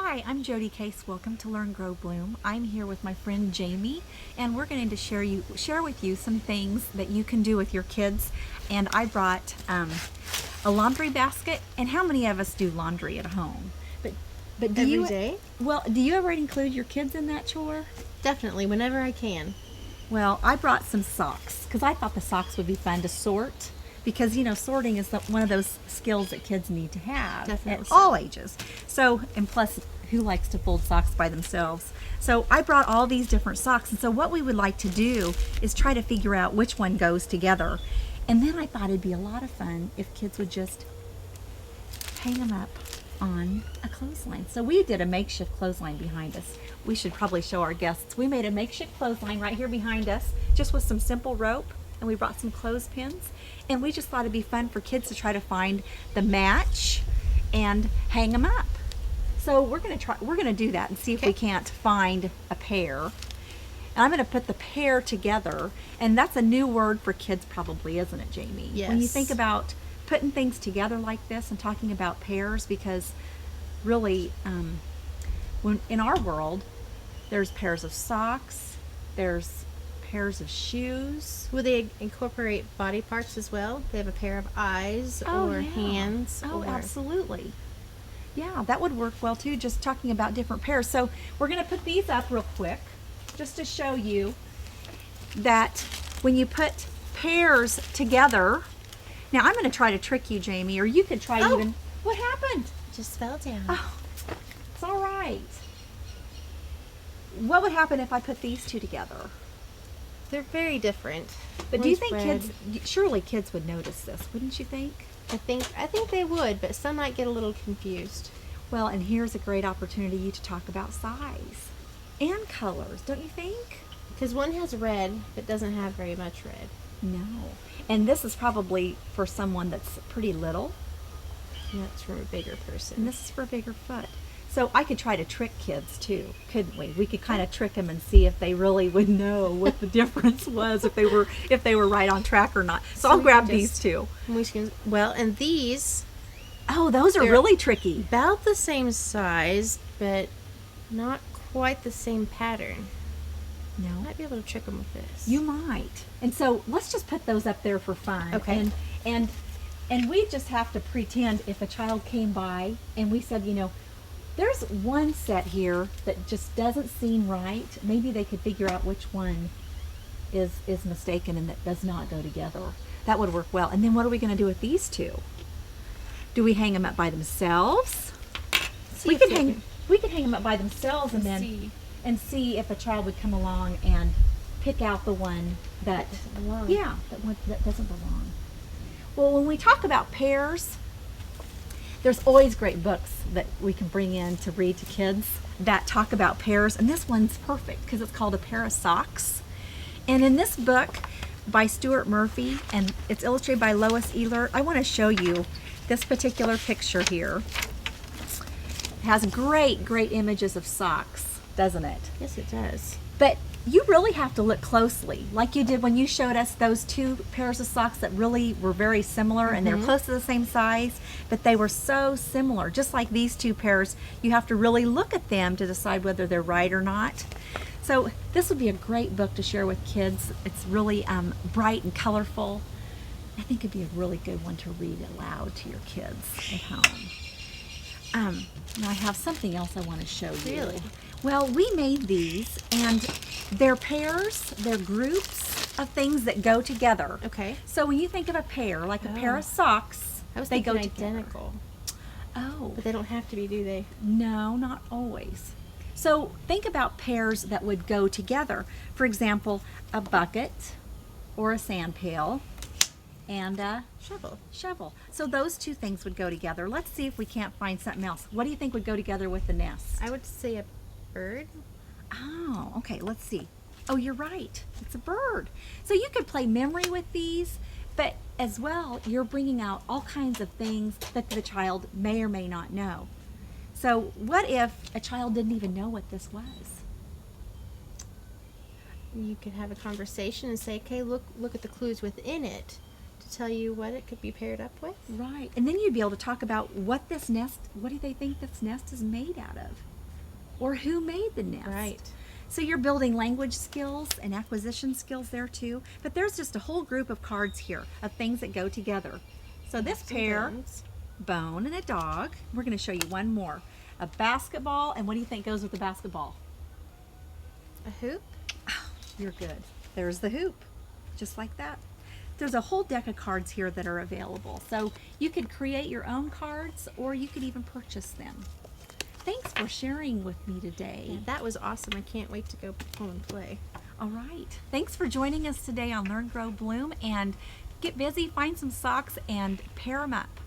Hi, I'm Jody Case. Welcome to Learn, Grow, Bloom. I'm here with my friend Jamie, and we're going to share with you some things that you can do with your kids. And I brought a laundry basket. And how many of us do laundry at home? But do Every day? Well, do you ever include your kids in that chore? Definitely, whenever I can. Well, I brought some socks because I thought the socks would be fun to sort. Because, sorting is one of those skills that kids need to have Definitely at so. all ages. So, and plus, who likes to fold socks by themselves? So I brought all these different socks. And so what we would like to do is try to figure out which one goes together. And then I thought it'd be a lot of fun if kids would just hang them up on a clothesline. So we did a makeshift clothesline behind us. We should probably show our guests. We made a makeshift clothesline right here behind us, just with some simple rope. And we brought some clothespins, and we just thought it'd be fun for kids to try to find the match and hang them up. So we're gonna do that and see if we can't find a pair. And I'm gonna put the pair together, and that's a new word for kids probably, isn't it, Jamie? Yes. When you think about putting things together like this and talking about pairs, because really, when in our world, there's pairs of socks, there's pairs of shoes. Will they incorporate body parts as well? They have a pair of eyes or hands? Oh, or... absolutely. Yeah, that would work well too, just talking about different pairs. So we're going to put these up real quick just to show you that when you put pairs together, now I'm going to try to trick you, Jamie, or you could try even. What happened? Just fell down. Oh, it's all right. What would happen if I put these two together? They're very different. But do you One's think red. surely kids would notice this, wouldn't you think? I think they would, but some might get a little confused. Well, and here's a great opportunity to talk about size and colors, don't you think? Because one has red, but doesn't have very much red. No. And this is probably for someone that's pretty little, And that's for a bigger person. and this is for a bigger foot. So I could try to trick kids too, couldn't we? We could kind of trick them and see if they really would know what the difference was, if they were right on track or not. So I'll we grab can these just- two. Well, and these, Oh, those are They're- really tricky. about the same size, but not quite the same pattern. No. Might be able to trick them with this. You might. And so let's just put those up there for fun. Okay. And we just have to pretend if a child came by and we said, there's one set here that just doesn't seem right. Maybe they could figure out which one is mistaken and that does not go together. That would work well. And then what are we going to do with these two? Do we hang them up by themselves? We could hang them up by themselves and see if a child would come along and pick out the one that doesn't belong. Yeah, that doesn't belong. Well, when we talk about pairs, there's always great books that we can bring in to read to kids that talk about pairs, and this one's perfect because it's called A Pair of Socks. And in this book by Stuart Murphy, and it's illustrated by Lois Ehlert, I want to show you this particular picture here. It has great images of socks, doesn't it? Yes, it does. But you really have to look closely, like you did when you showed us those two pairs of socks that really were very similar, and they're close to the same size, but they were so similar. Just like these two pairs, you have to really look at them to decide whether they're right or not. So this would be a great book to share with kids. It's really bright and colorful. I think it'd be a really good one to read aloud to your kids at home. Now I have something else I want to show you. Really? Well, we made these, and they're pairs, they're groups of things that go together. Okay. So when you think of a pair, like a pair of socks, I was they thinking go together. identical. Oh, But they don't have to be, do they? no, not always. So think about pairs that would go together. For example, a bucket or a sand pail and a shovel. So those two things would go together. Let's see if we can't find something else. What do you think would go together with the nest? I would say a bird. Oh, okay, let's see. Oh, you're right. It's a bird. So you could play memory with these, but as well, you're bringing out all kinds of things that the child may or may not know. So what if a child didn't even know what this was? You could have a conversation and say, okay, look at the clues within it to tell you what it could be paired up with. Right. And then you'd be able to talk about what do they think this nest is made out of? or who made the nest. Right. So you're building language skills and acquisition skills there too. But there's just a whole group of cards here of things that go together. So this Some pair, bones. bone and a dog. We're going to show you one more. A basketball, and what do you think goes with the basketball? A hoop. You're good. There's the hoop, just like that. There's a whole deck of cards here that are available. So you could create your own cards or you could even purchase them. Thanks for sharing with me today. Yeah, that was awesome. I can't wait to go home and play. All right. Thanks for joining us today on Learn, Grow, Bloom, and get busy, find some socks and pair them up.